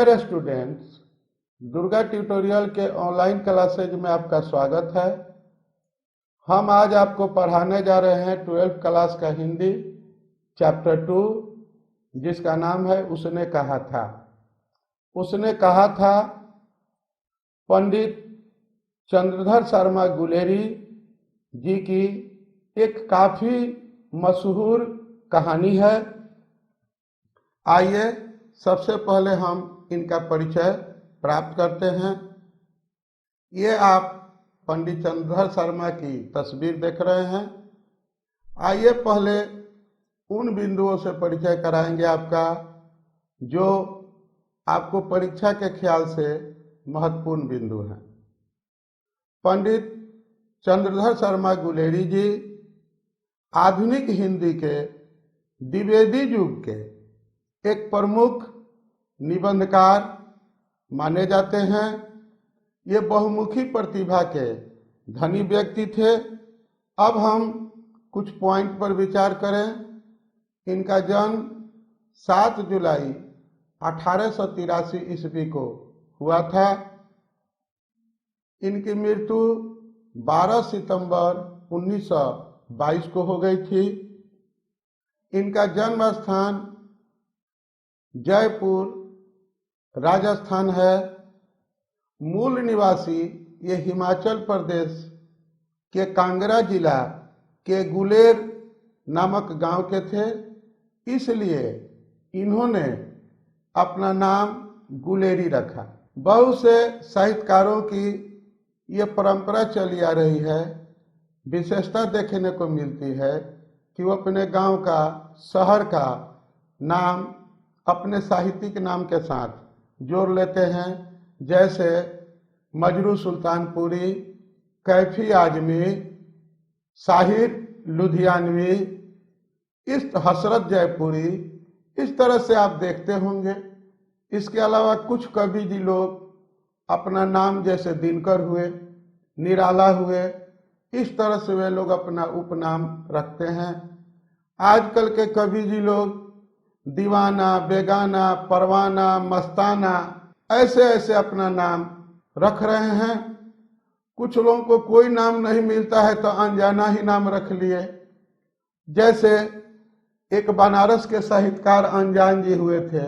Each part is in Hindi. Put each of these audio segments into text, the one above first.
डियर स्टूडेंट्स, दुर्गा ट्यूटोरियल के ऑनलाइन क्लासेज में आपका स्वागत है। हम आज आपको पढ़ाने जा रहे हैं 12th क्लास का हिंदी चैप्टर 2, जिसका नाम है उसने कहा था। उसने कहा था पंडित चंद्रधर शर्मा गुलेरी जी की एक काफी मशहूर कहानी है। आइए सबसे पहले हम इनका परिचय प्राप्त करते हैं। ये आप पंडित चंद्रधर शर्मा की तस्वीर देख रहे हैं। आइए पहले उन बिंदुओं से परिचय कराएंगे आपका जो आपको परीक्षा के ख्याल से महत्वपूर्ण बिंदु हैं। पंडित चंद्रधर शर्मा गुलेरी जी आधुनिक हिंदी के द्विवेदी युग के एक प्रमुख निबंधकार माने जाते हैं। ये बहुमुखी प्रतिभा के धनी व्यक्ति थे। अब हम कुछ पॉइंट पर विचार करें। इनका जन्म 7 जुलाई 1883 ईस्वी को हुआ था। इनकी मृत्यु 12 सितंबर 1922 को हो गई थी। इनका जन्म स्थान जयपुर राजस्थान है। मूल निवासी ये हिमाचल प्रदेश के कांगड़ा जिला के गुलेर नामक गांव के थे। इसलिए इन्होंने अपना नाम गुलेरी रखा। बहुत से साहित्यकारों की ये परंपरा चली आ रही है। विशेषता देखने को मिलती है कि वो अपने गांव का, शहर का नाम अपने साहित्यिक नाम के साथ जोड़ लेते हैं। जैसे मजरू सुल्तानपुरी, कैफी आजमी, साहिर लुधियानवी, इस हसरत जयपुरी, इस तरह से आप देखते होंगे। इसके अलावा कुछ कवि जी लोग अपना नाम जैसे दिनकर हुए, निराला हुए, इस तरह से वे लोग अपना उपनाम रखते हैं। आजकल के कवि जी लोग दीवाना, बेगाना, परवाना, मस्ताना ऐसे ऐसे अपना नाम रख रहे हैं। कुछ लोगों को कोई नाम नहीं मिलता है तो अनजाना ही नाम रख लिए। जैसे एक बनारस के साहित्यकार अनजान जी हुए थे।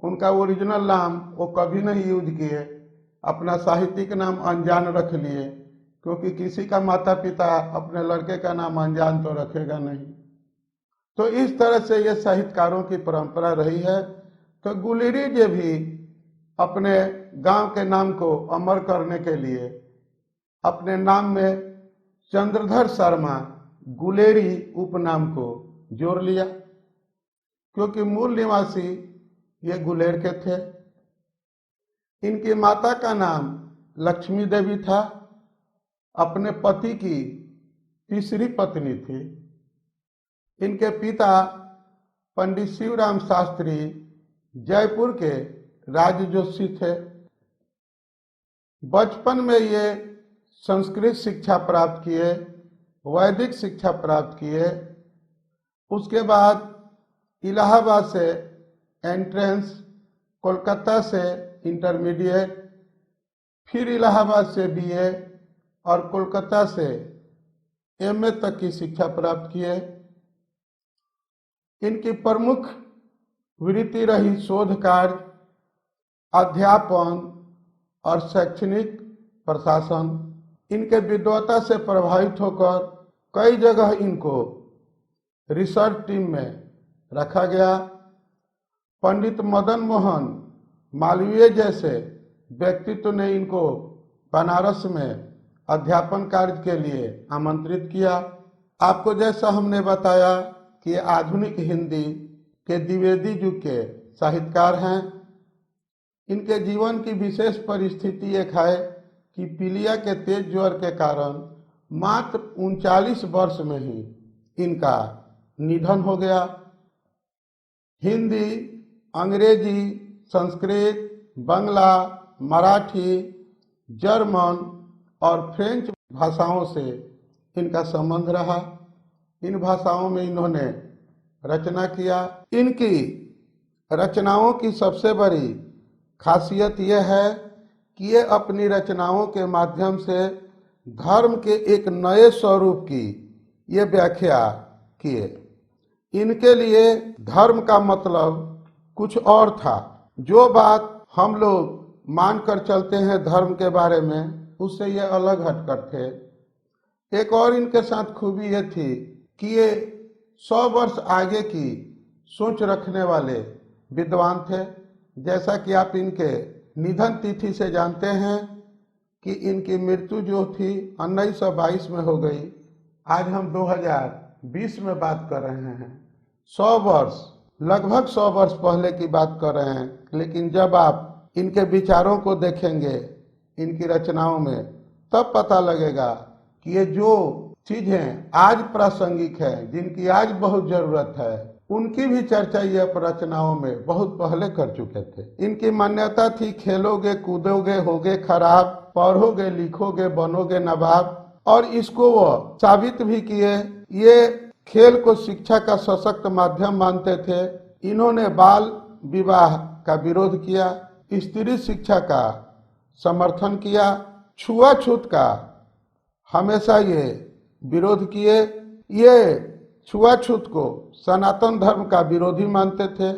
उनका ओरिजिनल नाम वो कभी नहीं यूज किए, अपना साहित्यिक नाम अनजान रख लिए, क्योंकि किसी का माता पिता अपने लड़के का नाम अनजान तो रखेगा नहीं। तो इस तरह से ये साहित्यकारों की परंपरा रही है। तो गुलेरी जी भी अपने गांव के नाम को अमर करने के लिए अपने नाम में चंद्रधर शर्मा गुलेरी उपनाम को जोड़ लिया, क्योंकि मूल निवासी ये गुलेर के थे। इनकी माता का नाम लक्ष्मी देवी था। अपने पति की तीसरी पत्नी थी। इनके पिता पंडित शिवराम शास्त्री जयपुर के राजजोशी थे। बचपन में ये संस्कृत शिक्षा प्राप्त किए, वैदिक शिक्षा प्राप्त किए। उसके बाद इलाहाबाद से एंट्रेंस, कोलकाता से इंटरमीडिएट, फिर इलाहाबाद से बीए और कोलकाता से एमए तक की शिक्षा प्राप्त किए। इनकी प्रमुख वृत्ति रही शोध कार्य, अध्यापन और शैक्षणिक प्रशासन। इनके विद्वता से प्रभावित होकर कई जगह इनको रिसर्च टीम में रखा गया। पंडित मदन मोहन मालवीय जैसे व्यक्तित्व ने इनको बनारस में अध्यापन कार्य के लिए आमंत्रित किया। आपको जैसा हमने बताया कि आधुनिक हिंदी के द्विवेदी युग के साहित्यकार हैं। इनके जीवन की विशेष परिस्थिति एक है कि पीलिया के तेज ज्वर के कारण मात्र 39 वर्ष में ही इनका निधन हो गया। हिंदी, अंग्रेजी, संस्कृत, बांग्ला, मराठी, जर्मन और फ्रेंच भाषाओं से इनका संबंध रहा। इन भाषाओं में इन्होंने रचना किया। इनकी रचनाओं की सबसे बड़ी खासियत यह है कि ये अपनी रचनाओं के माध्यम से धर्म के एक नए स्वरूप की ये व्याख्या किए। इनके लिए धर्म का मतलब कुछ और था। जो बात हम लोग मानकर चलते हैं धर्म के बारे में, उससे ये अलग हटकर थे। एक और इनके साथ खूबी ये थी कि ये 100 वर्ष आगे की सोच रखने वाले विद्वान थे। जैसा कि आप इनके निधन तिथि से जानते हैं कि इनकी मृत्यु जो थी 1922 में हो गई। आज हम 2020 में बात कर रहे हैं। 100 वर्ष, लगभग 100 वर्ष पहले की बात कर रहे हैं। लेकिन जब आप इनके विचारों को देखेंगे इनकी रचनाओं में, तब पता लगेगा कि ये जो चीजें आज प्रासंगिक है, जिनकी आज बहुत जरूरत है, उनकी भी चर्चा ये रचनाओं में बहुत पहले कर चुके थे। इनकी मान्यता थी खेलोगे कूदोगे होगे खराब, पढ़ोगे लिखोगे बनोगे नवाब। और इसको वो साबित भी किए। ये खेल को शिक्षा का सशक्त माध्यम मानते थे। इन्होंने बाल विवाह का विरोध किया, स्त्री शिक्षा का समर्थन किया, छुआछूत का हमेशा ये विरोध किए। ये छुआछूत को सनातन धर्म का विरोधी मानते थे।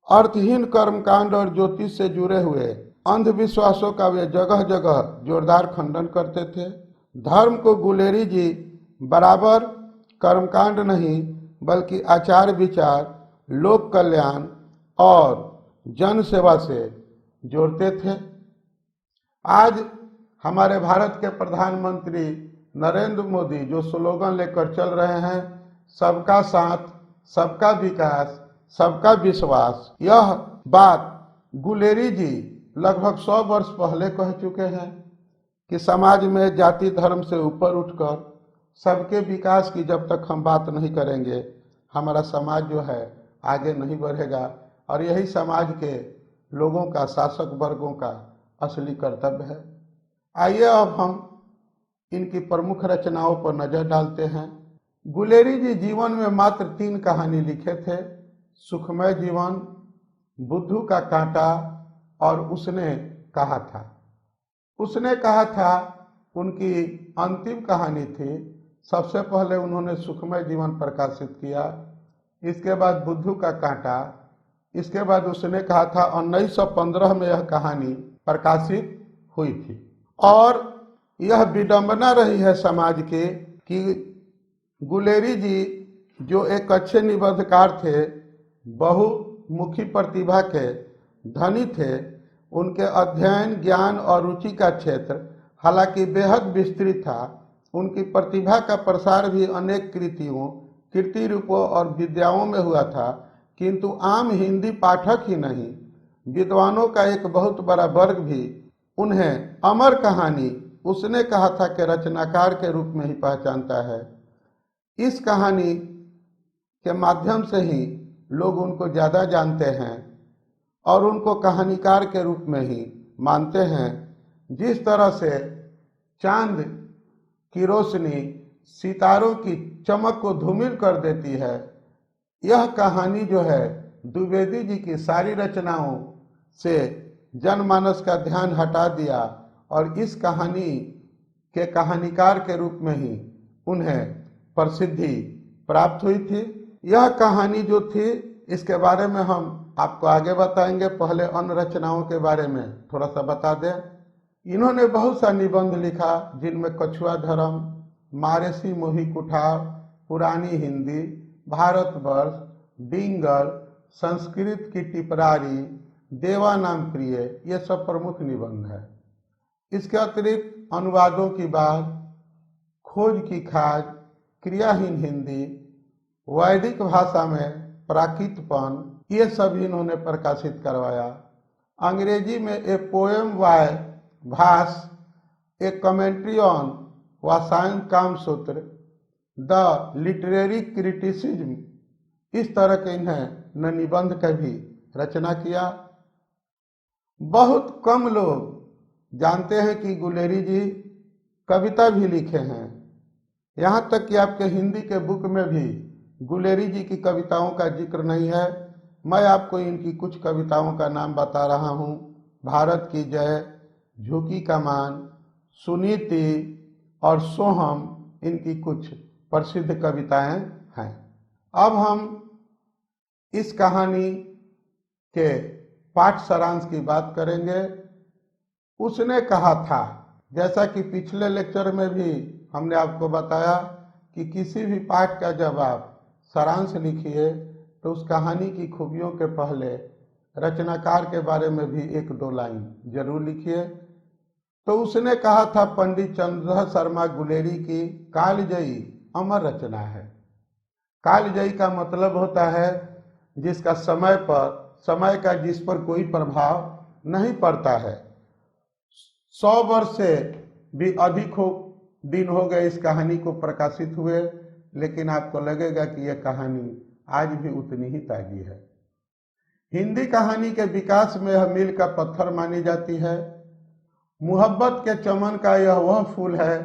अर्थहीन कर्मकांड और ज्योतिष से जुड़े हुए अंधविश्वासों का वे जगह जगह जोरदार खंडन करते थे। धर्म को गुलेरी जी बराबर कर्मकांड नहीं बल्कि आचार विचार, लोक कल्याण और जन सेवा से जोड़ते थे। आज हमारे भारत के प्रधानमंत्री नरेंद्र मोदी जो स्लोगन लेकर चल रहे हैं, सबका साथ, सबका विकास, सबका विश्वास, यह बात गुलेरी जी लगभग 100 वर्ष पहले कह चुके हैं कि समाज में जाति धर्म से ऊपर उठकर सबके विकास की जब तक हम बात नहीं करेंगे, हमारा समाज जो है आगे नहीं बढ़ेगा। और यही समाज के लोगों का, शासक वर्गों का असली कर्तव्य है। आइए अब हम इनकी प्रमुख रचनाओं पर नजर डालते हैं। गुलेरी जी जीवन में मात्र 3 कहानी लिखे थे। सुखमय जीवन, बुद्धू का कांटा और उसने कहा था। उसने कहा था उनकी अंतिम कहानी थी। सबसे पहले उन्होंने सुखमय जीवन प्रकाशित किया, इसके बाद बुद्धू का कांटा, इसके बाद उसने कहा था 1915 में यह कहानी प्रकाशित हुई थी। और यह विडंबना रही है समाज के कि गुलेरी जी जो एक अच्छे निबंधकार थे, बहुमुखी प्रतिभा के धनी थे, उनके अध्ययन, ज्ञान और रुचि का क्षेत्र हालांकि बेहद विस्तृत था। उनकी प्रतिभा का प्रसार भी अनेक कृतियों, कीर्ति रूपों और विद्याओं में हुआ था, किंतु आम हिंदी पाठक ही नहीं, विद्वानों का एक बहुत बड़ा वर्ग भी उन्हें अमर कहानी उसने कहा था कि रचनाकार के रूप में ही पहचानता है। इस कहानी के माध्यम से ही लोग उनको ज़्यादा जानते हैं और उनको कहानीकार के रूप में ही मानते हैं। जिस तरह से चांद की रोशनी सितारों की चमक को धूमिल कर देती है, यह कहानी जो है द्विवेदी जी की सारी रचनाओं से जनमानस का ध्यान हटा दिया और इस कहानी के कहानीकार के रूप में ही उन्हें प्रसिद्धि प्राप्त हुई थी। यह कहानी जो थी, इसके बारे में हम आपको आगे बताएंगे। पहले अन्य रचनाओं के बारे में थोड़ा सा बता दें। इन्होंने बहुत सा निबंध लिखा, जिनमें कछुआ धर्म, मारेसी मोही कुठार, पुरानी हिंदी, भारतवर्ष, डिंगल, संस्कृत की टिपरारी, देवा नाम प्रिय, ये सब प्रमुख निबंध है। इसके अतिरिक्त अनुवादों की बात, खोज की खाज, क्रियाहीन हिंदी, वैदिक भाषा में प्राकृतपन, ये सब इन्होंने प्रकाशित करवाया। अंग्रेजी में a poem by Bhas, a commentary on Vasayan Kamasutra, the literary criticism, इस तरह के इन्हें निबंध का भी रचना किया। बहुत कम लोग जानते हैं कि गुलेरी जी कविता भी लिखे हैं। यहाँ तक कि आपके हिंदी के बुक में भी गुलेरी जी की कविताओं का जिक्र नहीं है। मैं आपको इनकी कुछ कविताओं का नाम बता रहा हूँ। भारत की जय, झुकी कमान, सुनीति और सोहम इनकी कुछ प्रसिद्ध कविताएं हैं। अब हम इस कहानी के पाठ सारांश की बात करेंगे। उसने कहा था, जैसा कि पिछले लेक्चर में भी हमने आपको बताया कि किसी भी पाठ का जब आप सारांश लिखिए तो उस कहानी की खूबियों के पहले रचनाकार के बारे में भी 1-2 लाइन जरूर लिखिए। तो उसने कहा था, पंडित चंद्रधर शर्मा गुलेरी की कालजयी अमर रचना है। कालजयी का मतलब होता है जिसका समय का जिस पर कोई प्रभाव नहीं पड़ता है। 100 वर्ष से भी अधिक दिन हो गए इस कहानी को प्रकाशित हुए, लेकिन आपको लगेगा कि यह कहानी आज भी उतनी ही ताजी है। हिंदी कहानी के विकास में यह मील का पत्थर मानी जाती है। मोहब्बत के चमन का यह वह फूल है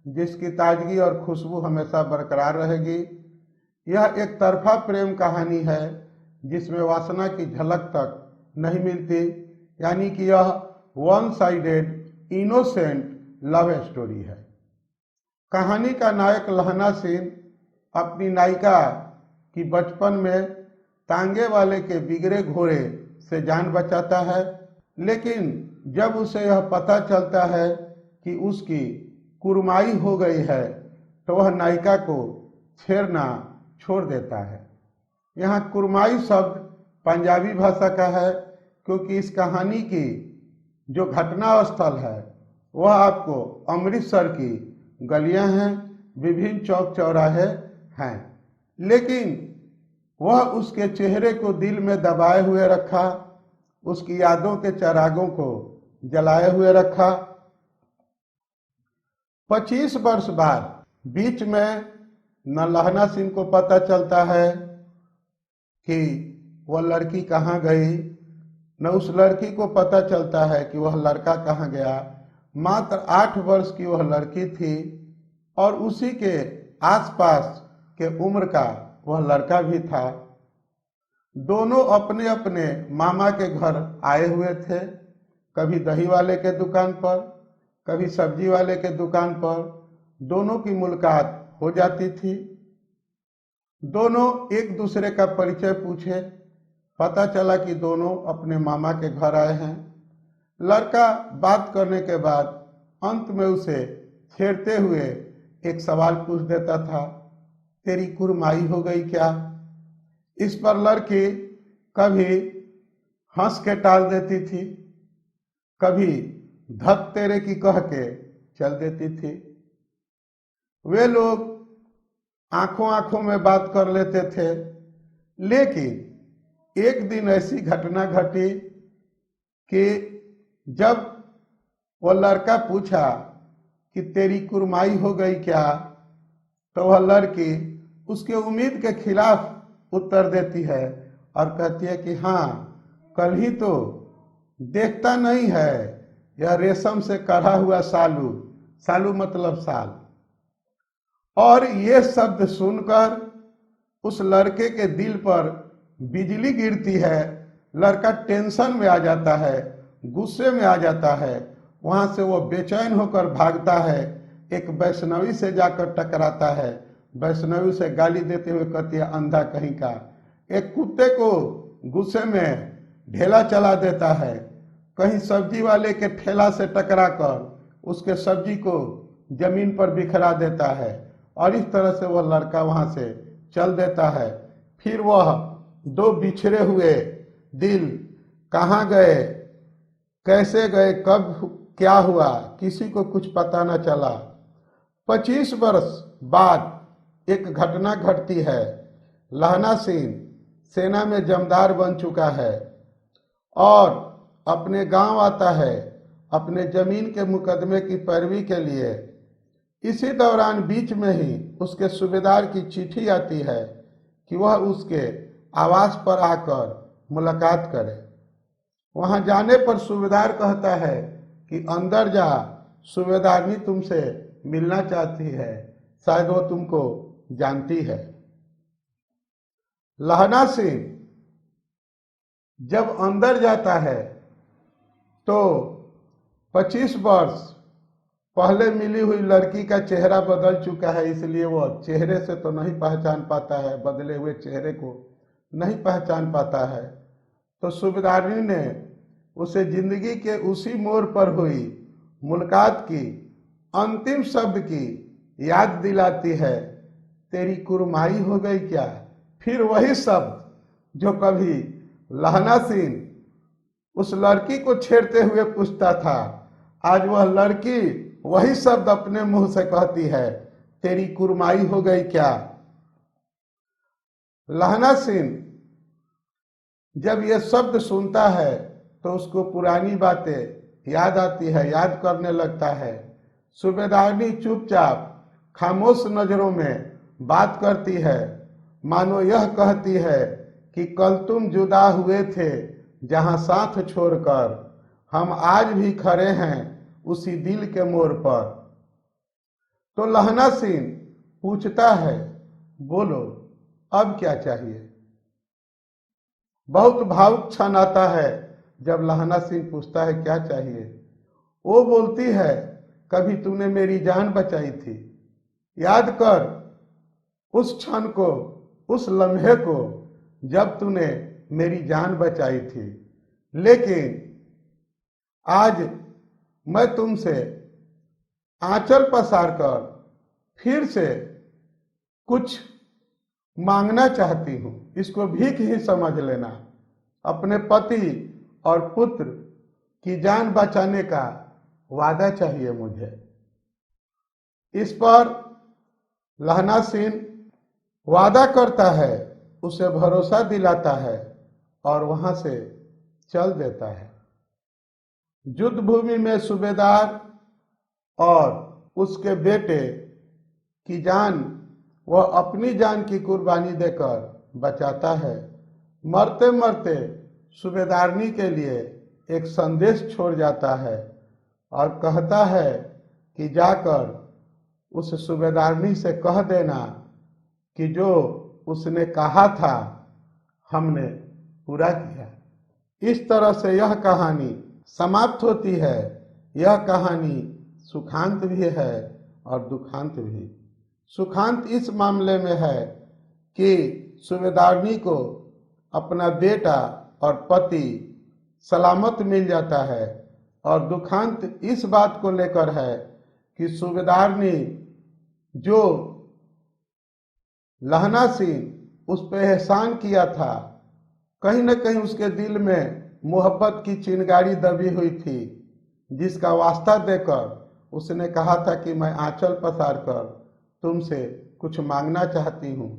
जिसकी ताजगी और खुशबू हमेशा बरकरार रहेगी। यह एक तरफा प्रेम कहानी है जिसमें वासना की झलक तक नहीं मिलती, यानी कि यह one sided innocent love story है। कहानी का नायक लहना सिंह अपनी नायिका की बचपन में तांगे वाले के बिगड़े घोड़े से जान बचाता है, लेकिन जब उसे यह पता चलता है कि उसकी कुरमाई हो गई है तो वह नायिका को छेड़ना छोड़ देता है। यहाँ कुरमाई शब्द पंजाबी भाषा का है, क्योंकि इस कहानी की जो घटना स्थल है वह आपको अमृतसर की गलियां हैं, विभिन्न चौक चौराहे हैं, लेकिन वह उसके चेहरे को दिल में दबाए हुए रखा, उसकी यादों के चिरागों को जलाए हुए रखा। 25 वर्ष बाद बीच में न लहना सिंह को पता चलता है कि वह लड़की कहाँ गई, न उस लड़की को पता चलता है कि वह लड़का कहाँ गया। मात्र 8 वर्ष की वह लड़की थी और उसी के आसपास के उम्र का वह लड़का भी था। दोनों अपने अपने मामा के घर आए हुए थे, कभी दही वाले के दुकान पर, कभी सब्जी वाले के दुकान पर। दोनों की मुलाकात हो जाती थी। दोनों एक दूसरे का परिचय पूछे, पता चला कि दोनों अपने मामा के घर आए हैं। लड़का बात करने के बाद अंत में उसे छेड़ते हुए एक सवाल पूछ देता था, तेरी कुरमाई हो गई क्या? इस पर लड़की कभी हंस के टाल देती थी, कभी धत तेरे की कह के चल देती थी। वे लोग आंखों आंखों में बात कर लेते थे, लेकिन एक दिन ऐसी घटना घटी कि जब वह लड़का पूछा कि तेरी कुरमाई हो गई क्या, तो वह लड़की उसके उम्मीद के खिलाफ उत्तर देती है और कहती है कि हाँ, कल ही तो देखता नहीं है यह रेशम से कढ़ा हुआ सालू, सालू मतलब साल। और ये शब्द सुनकर उस लड़के के दिल पर बिजली गिरती है। लड़का टेंशन में आ जाता है, गुस्से में आ जाता है। वहां से वो बेचैन होकर भागता है, एक वैष्णवी से जाकर टकराता है। वैष्णवी से गाली देते हुए कहती है, अंधा कहीं का। एक कुत्ते को गुस्से में ढेला चला देता है। कहीं सब्जी वाले के ठेला से टकराकर उसके सब्जी को जमीन पर बिखरा देता है और इस तरह से वह लड़का वहां से चल देता है। फिर वह दो बिछड़े हुए दिल कहाँ गए, कैसे गए, कब क्या हुआ, किसी को कुछ पता न चला। 25 वर्ष बाद एक घटना घटती है। लहना सिंह सेना में जमदार बन चुका है और अपने गांव आता है अपने जमीन के मुकदमे की पैरवी के लिए। इसी दौरान बीच में ही उसके सूबेदार की चिट्ठी आती है कि वह उसके आवास पर आकर मुलाकात करे। वहां जाने पर सूबेदार कहता है कि अंदर जा, सूबेदारनी तुमसे मिलना चाहती है, शायद वो तुमको जानती है। लहना सिंह जब अंदर जाता है तो 25 वर्ष पहले मिली हुई लड़की का चेहरा बदल चुका है, इसलिए वो चेहरे से तो नहीं पहचान पाता है, बदले हुए चेहरे को नहीं पहचान पाता है। तो सूबेदारनी ने उसे जिंदगी के उसी मोड़ पर हुई मुलाकात की अंतिम शब्द की याद दिलाती है, तेरी कुरमाई हो गई क्या। फिर वही शब्द जो कभी लहना सिंह उस लड़की को छेड़ते हुए पूछता था, आज वह लड़की वही शब्द अपने मुंह से कहती है, तेरी कुरमाई हो गई क्या। लहना सिंह जब यह शब्द सुनता है तो उसको पुरानी बातें याद आती है, याद करने लगता है। सूबेदारनी चुपचाप खामोश नजरों में बात करती है, मानो यह कहती है कि कल तुम जुदा हुए थे जहां साथ छोड़कर, हम आज भी खड़े हैं उसी दिल के मोड़ पर। तो लहना सिंह पूछता है, बोलो अब क्या चाहिए। बहुत भावुक क्षण आता है जब लहना सिंह पूछता है क्या चाहिए। वो बोलती है, कभी तूने मेरी जान बचाई थी, याद कर उस क्षण को, उस लम्हे को जब तूने मेरी जान बचाई थी। लेकिन आज मैं तुमसे आंचल पसार कर फिर से कुछ मांगना चाहती हूं, इसको भीख ही समझ लेना। अपने पति और पुत्र की जान बचाने का वादा चाहिए मुझे। इस पर लहना सिंह वादा करता है, उसे भरोसा दिलाता है और वहां से चल देता है। युद्ध भूमि में सूबेदार और उसके बेटे की जान वह अपनी जान की कुर्बानी देकर बचाता है। मरते मरते सूबेदारनी के लिए एक संदेश छोड़ जाता है और कहता है कि जाकर उस सूबेदारनी से कह देना कि जो उसने कहा था हमने पूरा किया। इस तरह से यह कहानी समाप्त होती है। यह कहानी सुखांत भी है और दुखांत भी। सुखांत इस मामले में है कि सूबेदारनी को अपना बेटा और पति सलामत मिल जाता है, और दुखांत इस बात को लेकर है कि सूबेदारनी जो लहना सिंह उस पर एहसान किया था, कहीं न कहीं उसके दिल में मोहब्बत की चिंगारी दबी हुई थी, जिसका वास्ता देकर उसने कहा था कि मैं आंचल पसार कर तुमसे कुछ मांगना चाहती हूँ।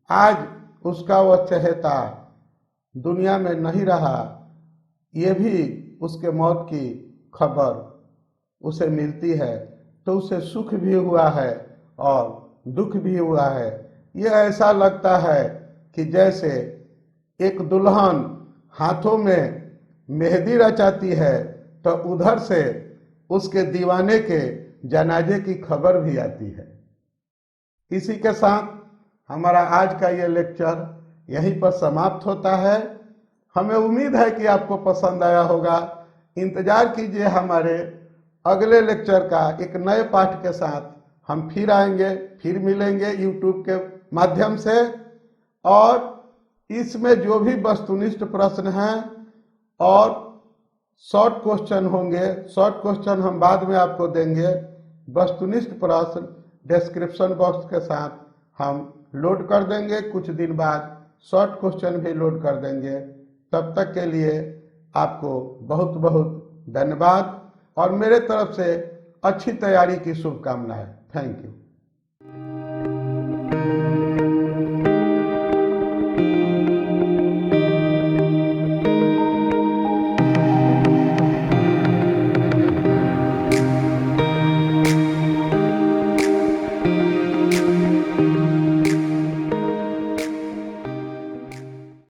आज उसका वह चहेता दुनिया में नहीं रहा, ये भी उसके मौत की खबर उसे मिलती है, तो उसे सुख भी हुआ है और दुख भी हुआ है। ये ऐसा लगता है कि जैसे एक दुल्हन हाथों में मेहंदी रचाती है तो उधर से उसके दीवाने के जनाजे की खबर भी आती है। इसी के साथ हमारा आज का ये लेक्चर यहीं पर समाप्त होता है। हमें उम्मीद है कि आपको पसंद आया होगा। इंतजार कीजिए हमारे अगले लेक्चर का। एक नए पाठ के साथ हम फिर आएंगे, फिर मिलेंगे यूट्यूब के माध्यम से। और इसमें जो भी वस्तुनिष्ठ प्रश्न हैं और शॉर्ट क्वेश्चन होंगे, शॉर्ट क्वेश्चन हम बाद में आपको देंगे। वस्तुनिष्ठ प्रश्न डिस्क्रिप्शन बॉक्स के साथ हम लोड कर देंगे। कुछ दिन बाद शॉर्ट क्वेश्चन भी लोड कर देंगे। तब तक के लिए आपको बहुत बहुत धन्यवाद और मेरे तरफ से अच्छी तैयारी की शुभकामनाएं। Thank you.